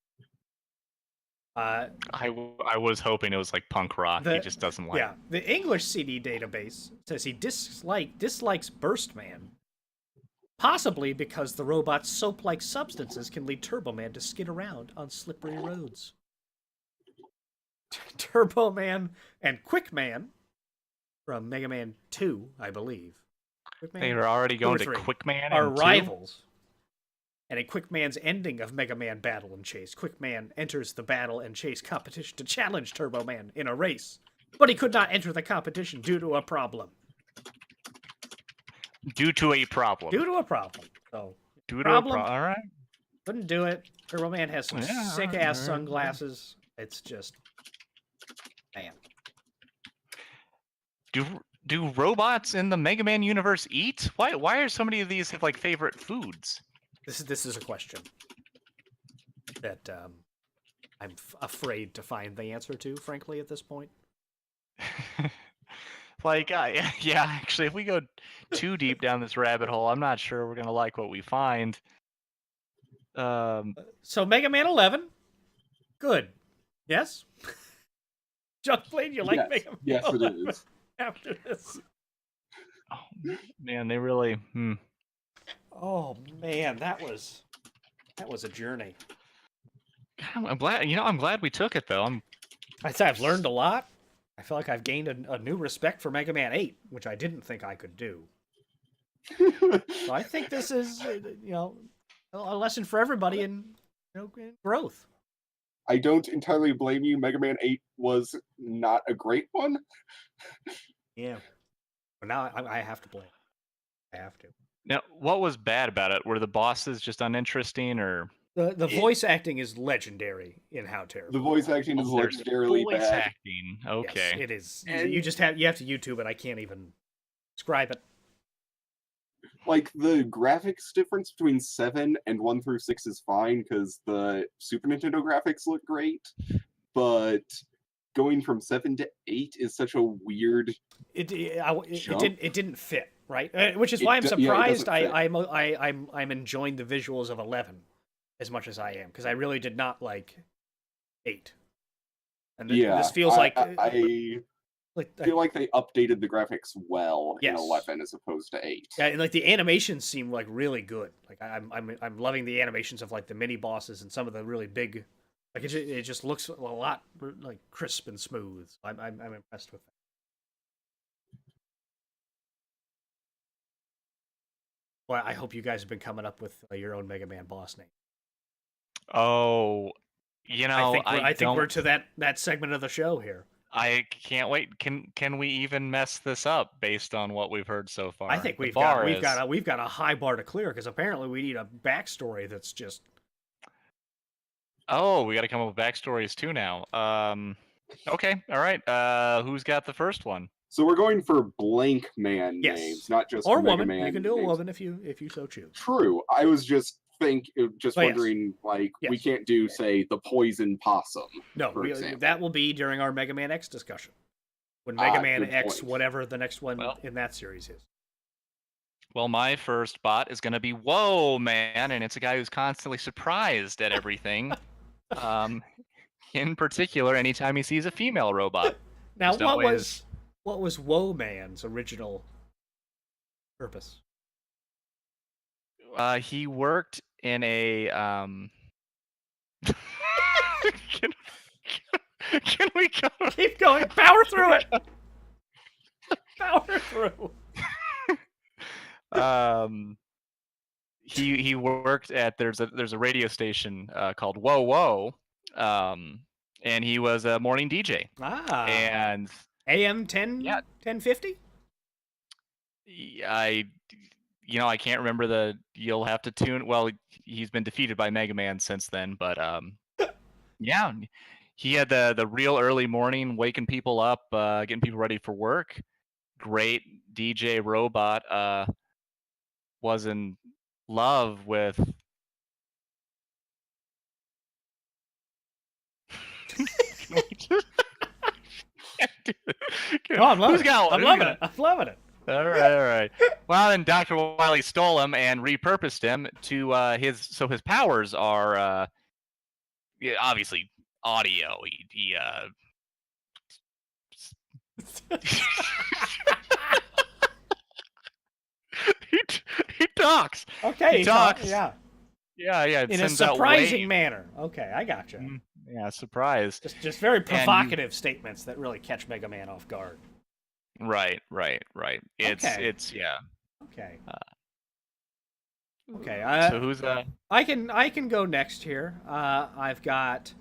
I was hoping it was like punk rock. He just doesn't like. Yeah, the English CD database says he dislikes Burst Man. Possibly because the robot's soap-like substances can lead Turbo Man to skid around on slippery roads. Turbo Man and Quick Man from Mega Man 2, I believe. They were already going to Quick Man are and rivals. And in Quick Man's ending of Mega Man Battle and Chase, Quick Man enters the Battle and Chase competition to challenge Turbo Man in a race. But he could not enter the competition due to a problem. Due to a problem. So, all right. Couldn't do it. Turbo Man has some sick-ass sunglasses. It's just... Man. Do robots in the Mega Man universe eat? Why are so many of these have like favorite foods? This is a question that I'm afraid to find the answer to, frankly, at this point. Actually, if we go too deep down this rabbit hole, I'm not sure we're gonna like what we find. So Mega Man 11, good. Yes. Junkblade, you like Mega Man? Yes, 11 it is. After this. Oh man, they really. Oh man, that was a journey. I'm glad. I'm glad we took it though. I'd say I've learned a lot. I feel like I've gained a new respect for Mega Man 8, which I didn't think I could do. So I think this is, a lesson for everybody in growth. I don't entirely blame you. Mega Man 8 was not a great one. Yeah. But now I have to blame. I have to. Now, what was bad about it? Were the bosses just uninteresting, or the voice acting is legendary in how terrible? The voice acting is legendarily voice bad. Acting, okay. Yes, it is. And you have to YouTube it. I can't even describe it. Like, the graphics difference between 7 and 1 through 6 is fine, because the Super Nintendo graphics look great, but going from 7 to 8 is such a weird It jump. It didn't fit, right? Which is why I'm surprised I'm enjoying the visuals of 11 as much as I am, because I really did not like 8. And this feels I feel like they updated the graphics well in 11 as opposed to 8. Yeah, and like the animations seem like really good. Like I'm loving the animations of like the mini bosses and some of the really big. Like it just looks a lot like crisp and smooth. I'm impressed with that. Well, I hope you guys have been coming up with your own Mega Man boss name. Oh, I think we're to that segment of the show here. I can't wait. Can we even mess this up based on what we've heard so far? I think we've got a high bar to clear, because apparently we need a backstory that's just. Oh, we got to come up with backstories too now. Okay, all right. Who's got the first one? So we're going for blank man names, not just or Mega woman. Man You can do names. a woman if you so choose. True. I was just wondering, yes. we can't do, say, the poison possum. No, that will be during our Mega Man X discussion. When Mega Man X, point. whatever the next one in that series is. Well, my first bot is going to be Whoa Man, and it's a guy who's constantly surprised at everything. In particular, anytime he sees a female robot. Now, what was Whoa Man's original purpose? He worked in a can we go? Keep going. Power through it. Power through. He worked at there's a radio station called Whoa Whoa, and he was a morning DJ. And AM 1050. I can't remember you'll have to tune. Well, he's been defeated by Mega Man since then, but yeah, he had the real early morning, waking people up, getting people ready for work. Great DJ robot. Was in love with. I'm loving Who's got one? I'm loving it. All right. Well, then Dr. Wily stole him and repurposed him to his powers are obviously audio. He he talks. Okay, he talks. Yeah. Yeah. In a surprising manner. Okay, I gotcha. Yeah, surprise. Just very provocative statements that really catch Mega Man off guard. Right. It's yeah. Okay. Okay. So who's I can go next here. I've thought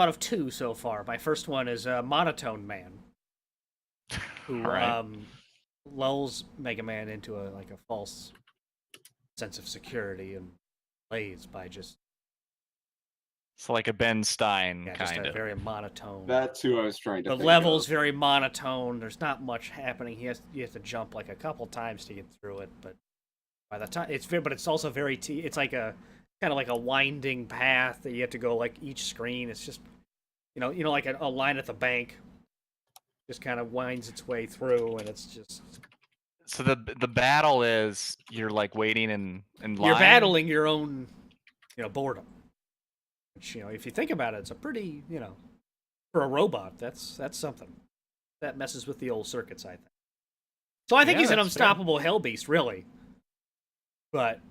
of two so far. My first one is Monotone Man, who lulls Mega Man into a false sense of security and plays by just. It's like a Ben Stein kind of. Very monotone. That's who I was trying to. The level's very monotone. There's not much happening. You have to jump like a couple times to get through it, but by the time it's also very it's like a kind of like a winding path that you have to go like each screen. It's just like a line at the bank, just kind of winds its way through, and it's just. So the battle is you're like waiting in line. You're battling your own, boredom. Which, if you think about it, it's a pretty, for a robot, that's something. That messes with the old circuits, I think. So I think he's an unstoppable hell beast, really. But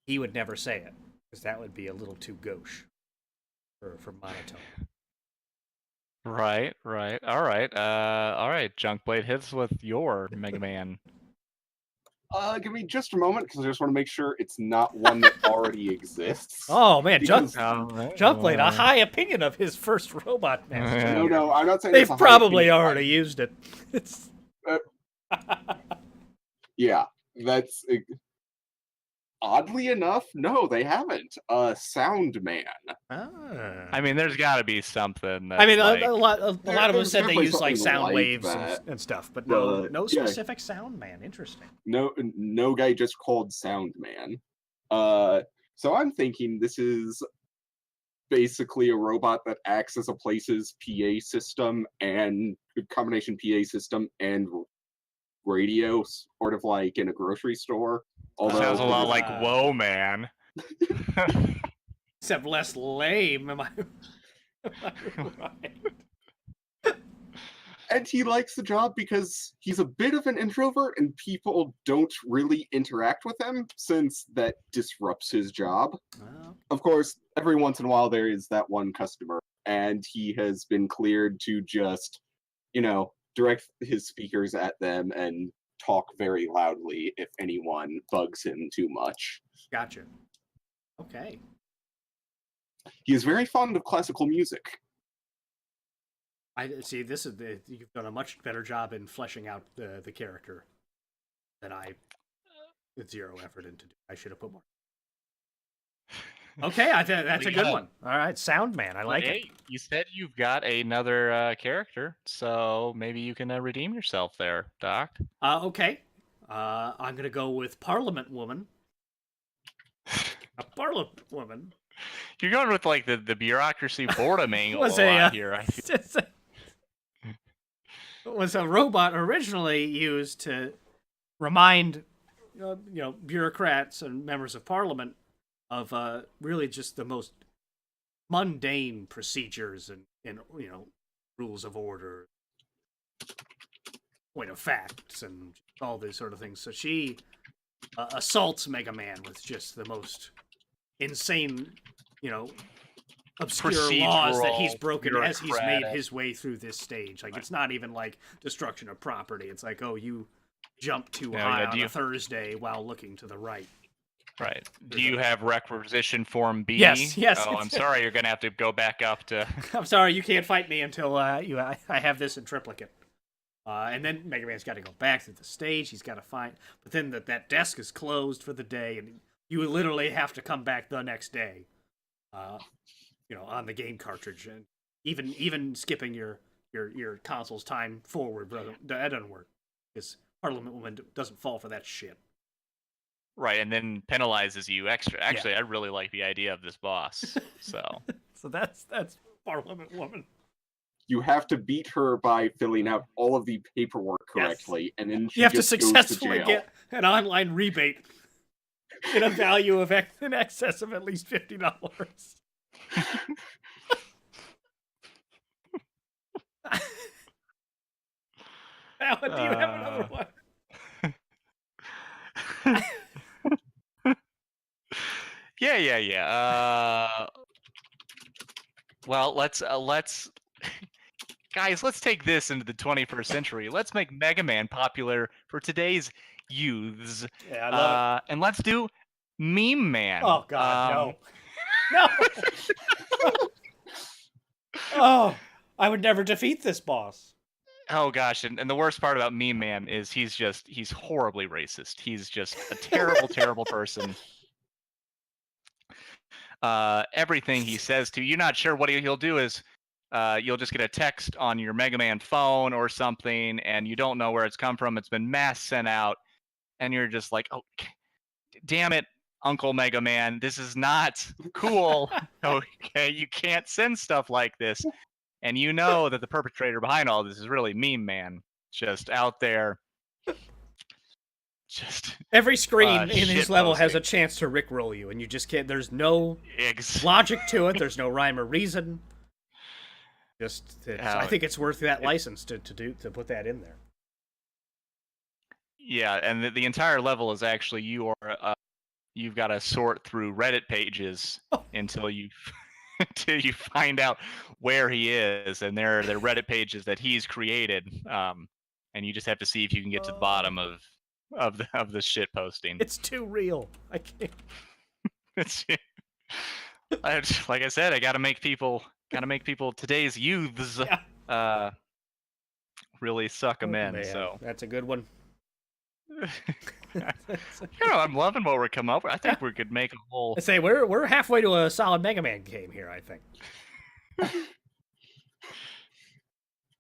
he would never say it, because that would be a little too gauche for monotone. Right. All right. Junkblade hits with your Mega Man. Give me just a moment, because I just want to make sure it's not one that already exists. Oh, man, Junkblade, a high opinion of his first robot master. No, I'm not saying they've probably already used it. It's... yeah, that's... Oddly enough, no, they haven't. Sound Man. I mean, there's got to be something. I mean, a lot of them said they use like sound waves and stuff, but no specific Sound Man. Interesting. No guy just called Sound Man. So I'm thinking this is basically a robot that acts as a place's PA system and combination PA system and radio, sort of like in a grocery store. Although, sounds a lot like Whoa Man. Except less lame, am I right? And he likes the job because he's a bit of an introvert and people don't really interact with him, since that disrupts his job. Wow. Of course, every once in a while there is that one customer, and he has been cleared to just, direct his speakers at them and talk very loudly if anyone bugs him too much. Gotcha. Okay. He is very fond of classical music. I see. You've done a much better job in fleshing out the character than I, with zero effort into. I should have put more. Okay, I think that's a good one. All right, Sound Man, I like it. You said you've got another character, so maybe you can redeem yourself there, Doc. Okay. I'm gonna go with Parliament Woman. A Parliament Woman. You're going with like the bureaucracy boredom angle here. Was a robot originally used to remind, bureaucrats and members of Parliament of really just the most mundane procedures and rules of order, point of facts, and all these sort of things. So she assaults Mega Man with just the most insane, obscure laws that he's broken as he's made his way through this stage. Like, it's not even like destruction of property. It's like, oh, you jumped too high on a Thursday while looking to the right. Right. Do you have requisition form B? Yes. Oh, I'm sorry. You're going to have to go back up to... I'm sorry. You can't fight me until I have this in triplicate. And then Mega Man's got to go back through the stage. He's got to find... But then that desk is closed for the day, and you literally have to come back the next day. On the game cartridge. And even skipping your console's time forward, that doesn't work. Because Parliament Woman doesn't fall for that shit. Right, and then penalizes you extra. Actually, I really like the idea of this boss. So that's Parliament Woman. You have to beat her by filling out all of the paperwork correctly, and then you have to successfully get an online rebate in a value of in excess of at least $50. Alan, do you have another one? Yeah. Well, let's guys, let's take this into the 21st century. Let's make Mega Man popular for today's youths. Yeah, I love it. And let's do Meme Man. Oh God, no, no. Oh, I would never defeat this boss. Oh gosh, and the worst part about Meme Man is he's horribly racist. He's just a terrible, terrible person. Everything he says to you, you're not sure what he'll do is you'll just get a text on your Mega Man phone or something, and you don't know where it's come from. It's been mass sent out, and you're just like, oh, damn it, Uncle Mega Man, this is not cool. Okay, you can't send stuff like this. And you know that the perpetrator behind all this is really Meme Man, just out there. Just every screen in his level has a chance to rickroll you, and you just can't. There's no logic to it. There's no rhyme or reason. I think it's worth that license to put that in there. Yeah, and the entire level is actually you've got to sort through Reddit pages until you find out where he is, and they're Reddit pages that he's created, and you just have to see if you can get to the bottom of the shit posting. It's too real. I can't. Like I said, I gotta make people today's youths really suck them in. Man, so that's a good one. I'm loving what we're coming up with. I think we could make a whole. I say we're halfway to a solid Mega Man game here. I think.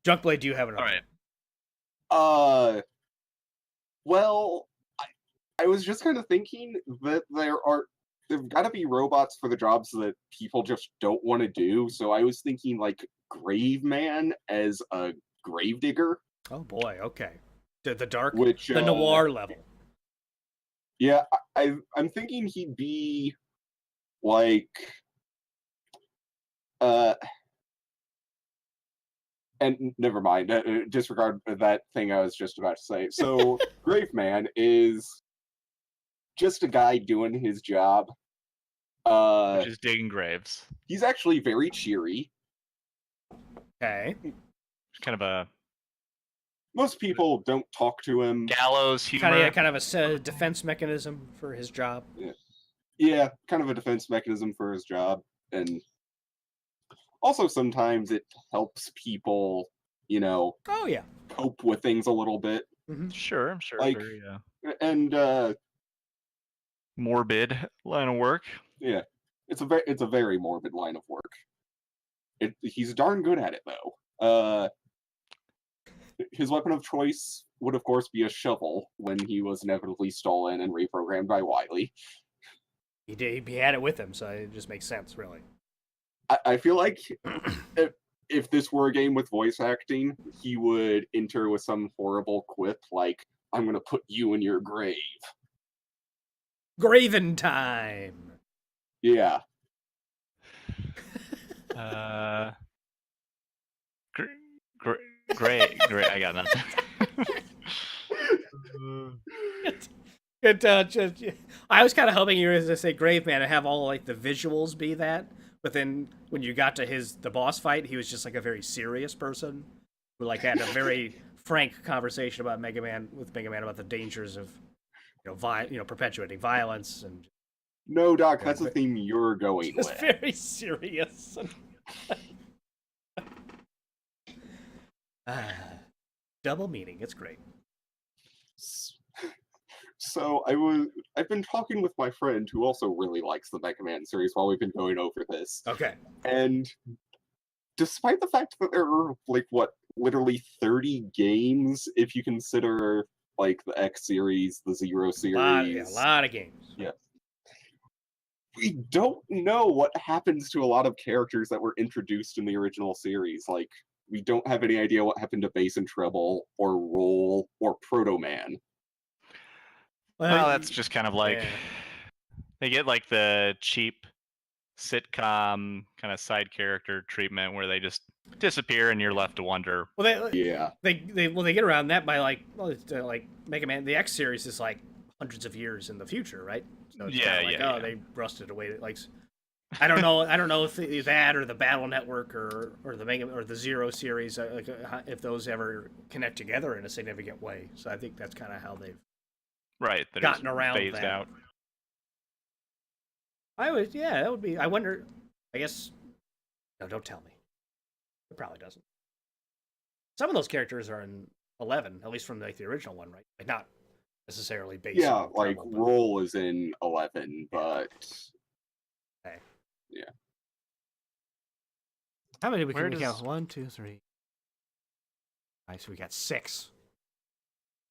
Junkblade, do you have an? All right. Well, I was just kind of thinking that there've got to be robots for the jobs that people just don't want to do. So I was thinking like Grave Man as a gravedigger. Oh boy, okay. The dark, the noir level. Yeah, I'm thinking he'd be like, and never mind, disregard that thing I was just about to say. So, Grave Man is just a guy doing his job. Which is digging graves. He's actually very cheery. Okay. Kind of a... Most people don't talk to him. Gallows humor. Kind of a defense mechanism for his job. Yeah, kind of a defense mechanism for his job. And also sometimes it helps people, Oh, yeah. cope with things a little bit. Mm-hmm. Sure, I'm sure. Like, very, and morbid line of work. Yeah, it's a very morbid line of work. He's darn good at it though. His weapon of choice would of course be a shovel when he was inevitably stolen and reprogrammed by Wily. He had it with him, so it just makes sense, really. I feel like if this were a game with voice acting, he would enter with some horrible quip like, "I'm gonna put you in your grave." Graven time. Yeah. Great. I got nothing. I was kind of hoping you were going to say Grave Man and have all like the visuals be that, but then when you got to the boss fight, he was just like a very serious person who like had a very frank conversation about Mega Man about the dangers of perpetuating violence and. No, Doc, that's the theme you're going with. It's very serious. Double meaning. It's great. So I've been talking with my friend who also really likes the Mega Man series while we've been going over this. Okay. And despite the fact that there are literally 30 games, if you consider like the X series, the Zero series, a lot of games. Yeah. We don't know what happens to a lot of characters that were introduced in the original series. Like, we don't have any idea what happened to Bass and Treble, or Roll, or Proto Man. Well, that's just kind of like... Yeah. They get, like, the cheap sitcom kind of side character treatment where they just disappear and you're left to wonder. Well, they get around that by, like Mega Man... The X series is, like, hundreds of years in the future, right? So it's they rusted away. Like, I don't know. I don't know if that or the Battle Network or the Mega or the Zero series, if those ever connect together in a significant way. So I think that's kind of how they've gotten around phased that. out. That would be. I wonder. I guess. No, don't tell me. It probably doesn't. Some of those characters are in 11, at least from like the original one, right? Like not necessarily based. Yeah, on like Treble, Roll is in 11, but okay. Yeah. How many we count? 1, 2, 3. All right, so we got 6.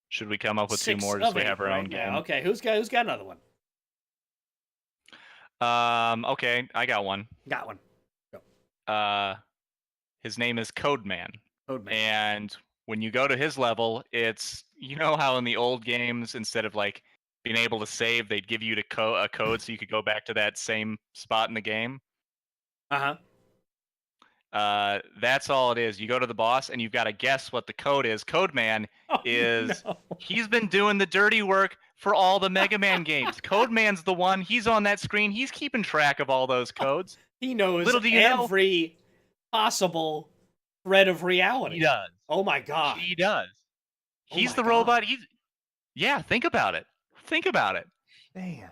Should we come up with 2 more just so we have our own game? Now. Okay, who's got another one? Okay, I got one. Got one. Go. His name is Codeman. Codeman. And when you go to his level, it's, you know how in the old games, instead of like being able to save, they'd give you a code so you could go back to that same spot in the game? Uh-huh. That's all it is. You go to the boss and you've got to guess what the code is. Codeman he's been doing the dirty work for all the Mega Man games. Codeman's the one. He's on that screen. He's keeping track of all those codes. He knows every possible thread of reality. He does. Oh my god. He does. He's the robot. Think about it. Think about it. Man.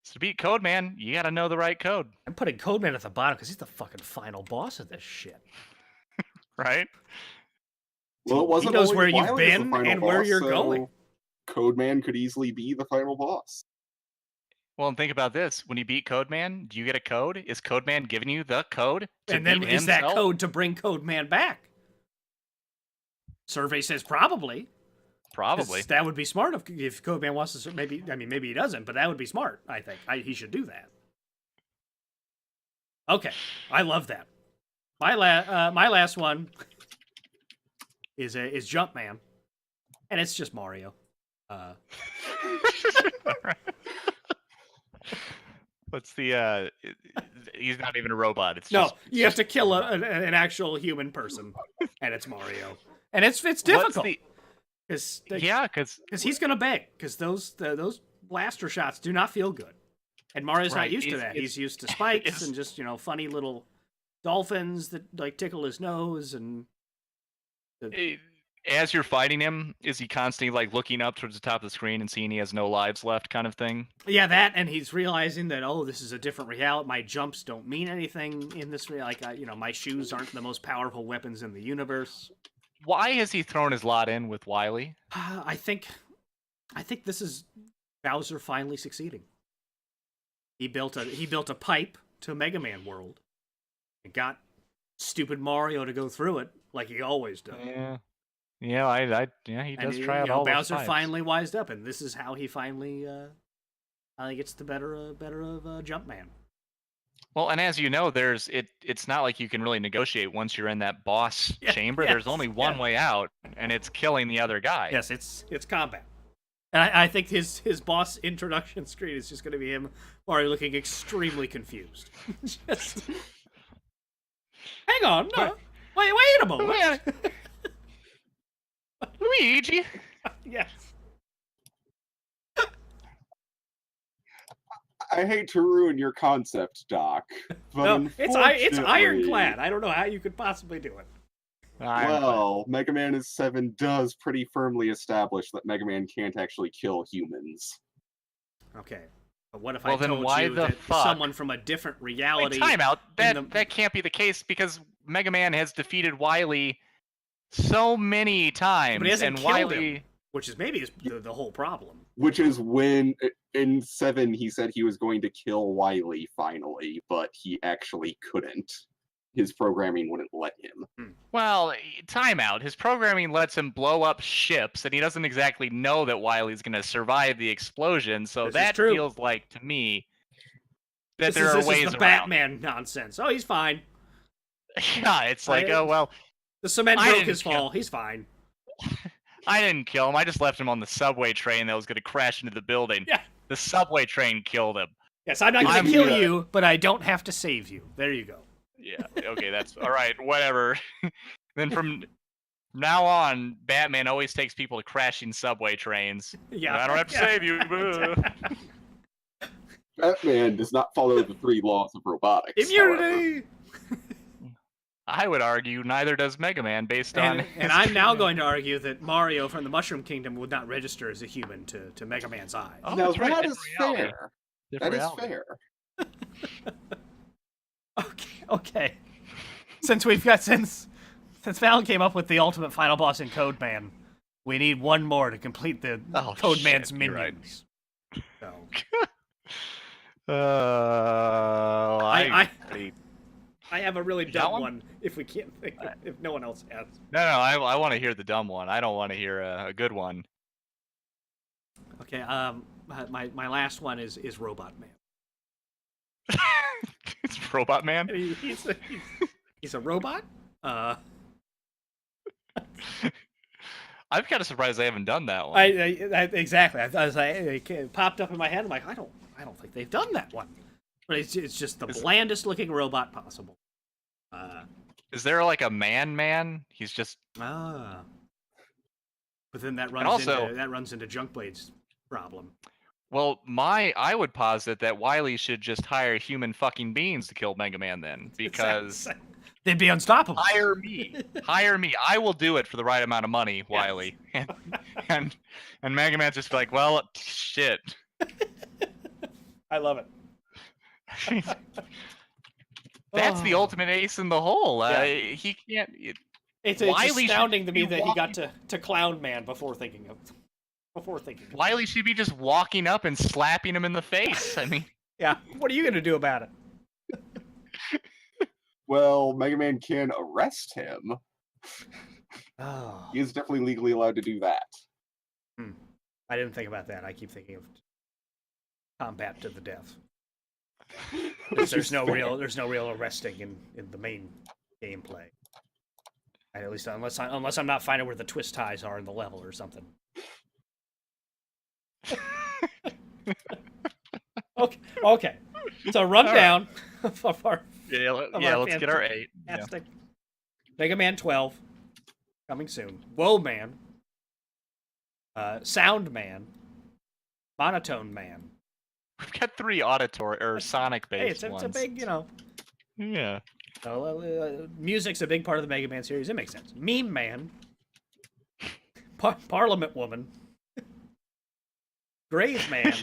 So to beat Codeman, you got to know the right code. I'm putting Codeman at the bottom because he's the fucking final boss of this shit. Right? Well, it wasn't. He knows where you've been and where you're going. Codeman could easily be the final boss. Well, and think about this. When you beat Codeman, do you get a code? Is Codeman giving you the code to and then beat is himself? That code to bring Codeman back? Survey says probably. Probably. That would be smart if Codeman wants to. Maybe he doesn't, but that would be smart. I think he should do that. Okay, I love that. My last one is Jumpman, and it's just Mario. What's the? He's not even a robot. It's you have to kill an actual human person, and it's Mario, and it's difficult. Because he's gonna beg, because those blaster shots do not feel good, and Mario's not used to that. He's used to spikes and just funny little dolphins that like tickle his nose. And as you're fighting him, is he constantly like looking up towards the top of the screen and seeing he has no lives left, kind of thing? Yeah, that, and he's realizing that this is a different reality. My jumps don't mean anything in this reality. My shoes aren't the most powerful weapons in the universe. Why has he thrown his lot in with Wily? I think this is Bowser finally succeeding. He built a pipe to Mega Man World and got stupid Mario to go through it like he always does. Yeah, he does try out all Bowser those pipes. finally wised up, and this is how he finally gets the better of Jumpman. Well, and as you know, it's not like you can really negotiate once you're in that boss chamber. There's only one way out, and it's killing the other guy. Yes, it's combat. And I think his boss introduction screen is just going to be him already looking extremely confused. Just... Hang on, no. Wait a moment. Luigi. Yes. I hate to ruin your concept, Doc. But it's ironclad. I don't know how you could possibly do it. Well, Mega Man 7 does pretty firmly establish that Mega Man can't actually kill humans. Okay. But what if I told you that someone from a different reality... Wait, time out. That can't be the case, because Mega Man has defeated Wily so many times. But he hasn't killed him, which is maybe the whole problem. Which is when, in 7, he said he was going to kill Wily finally, but he actually couldn't. His programming wouldn't let him. Well, time out. His programming lets him blow up ships, and he doesn't exactly know that Wily's going to survive the explosion, so that feels like, to me, that there are ways around. This is the Batman nonsense. Oh, he's fine. Yeah, it's like, the cement broke his fall. He's fine. I didn't kill him. I just left him on the subway train that was going to crash into the building. Yeah. The subway train killed him. Yes, I'm not going to kill you, but I don't have to save you. There you go. Yeah, okay, that's all right, whatever. Then from now on, Batman always takes people to crashing subway trains. Yeah. I don't have to save you. Batman does not follow the 3 laws of robotics. Immunity! I would argue neither does Mega Man based on... And I'm now going to argue that Mario from the Mushroom Kingdom would not register as a human to Mega Man's eye. Oh, now, that's right. that is fair. That is fair. Okay. Since Fallon came up with the ultimate final boss in Code Man, we need one more to complete the Code Man's minions. Right. So. I have a really dumb one. If we can't think, if no one else has. No, I want to hear the dumb one. I don't want to hear a good one. Okay. My last one is Robot Man. It's Robot Man. He's a robot. I'm kind of surprised they haven't done that one. Exactly. I was like, it popped up in my head. I'm like, I don't think they've done that one. But it's just the blandest looking robot possible. Is there like a man? He's just But then that runs into Junkblade's problem. Well, I would posit that Wily should just hire human fucking beings to kill Mega Man then, because they'd be unstoppable. Hire me. I will do it for the right amount of money, Wily. Yes. And Mega Man's just like, well, shit. I love it. That's the ultimate ace in the hole. He can't. It's astounding to me that he got to Clown Man before thinking of. Wily should be just walking up and slapping him in the face. I mean, yeah. What are you gonna do about it? Well, Mega Man can arrest him. Oh. He is definitely legally allowed to do that. I didn't think about that. I keep thinking of combat to the death. There's no real arresting in the main gameplay. At least unless I'm not finding where the twist ties are in the level or something. Okay. So rundown of our let's get our 8. Fantastic. Mega Man 12 coming soon. Woe Man, Sound Man, Monotone Man. We've got 3 auditory or sonic-based ones. It's a big, Yeah. So, music's a big part of the Mega Man series. It makes sense. Meme Man, Parliament Woman, Grave Man,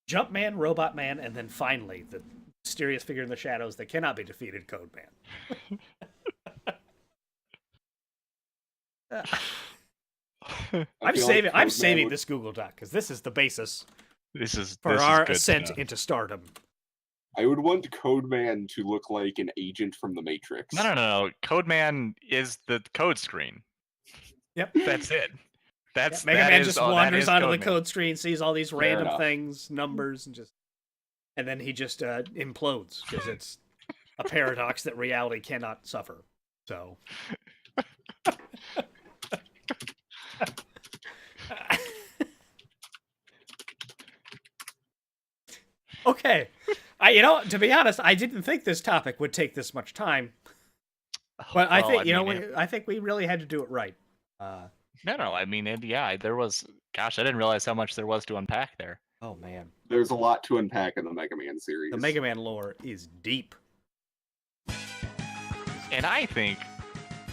Jump Man, Robot Man, and then finally the mysterious figure in the shadows that cannot be defeated, Code Man. I'm saving this Google Doc because this is the basis. For our ascent into stardom. I would want Code Man to look like an agent from the Matrix. No. Code Man is the code screen. Yep. That's it. Mega Man just wanders onto the code screen, sees all these random things, numbers, and then he just implodes because it's a paradox that reality cannot suffer. So. Okay. To be honest, I didn't think this topic would take this much time. But I think we really had to do it right. No. I mean, there was. Gosh, I didn't realize how much there was to unpack there. Oh man, there's a lot to unpack in the Mega Man series. The Mega Man lore is deep, and I think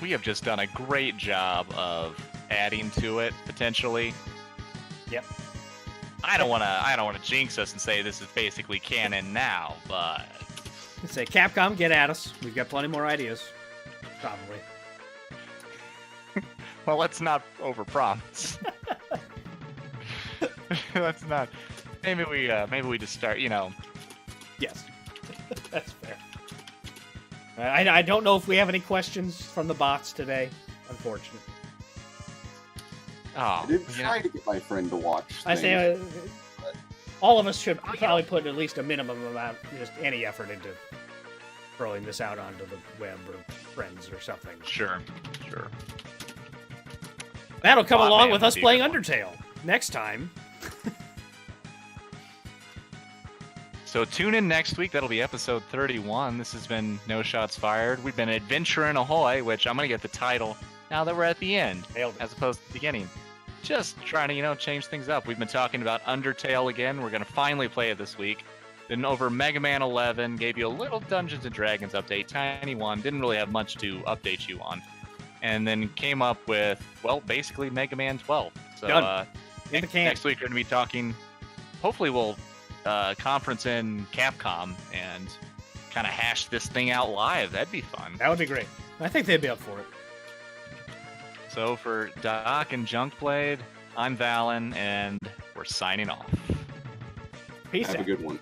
we have just done a great job of adding to it potentially. Yep. I don't want to jinx us and say this is basically canon now, but say Capcom, get at us. We've got plenty more ideas, probably. Well, let's not overpromise. Let's not. Maybe we just start. Yes, that's fair. I don't know if we have any questions from the bots today, unfortunately. Oh, I did try to get my friend to watch. I say all of us should probably put at least a minimum amount, just any effort into throwing this out onto the web or friends or something. Sure. That'll come along with us playing Undertale next time. So tune in next week. That'll be episode 31. This has been No Shots Fired. We've been Adventurin Ahoy, which I'm going to get the title now that we're at the end, as opposed to the beginning. just trying to, change things up. We've been talking about Undertale again. We're going to finally play it this week. Then over Mega Man 11, gave you a little Dungeons & Dragons update, tiny one. Didn't really have much to update you on. And then came up with, basically Mega Man 12. So next week we're going to be talking, hopefully we'll conference in Capcom and kind of hash this thing out live. That'd be fun. That would be great. I think they'd be up for it. So for Doc and Junkblade, I'm Valen, and we're signing off. Peace out. Have a good one.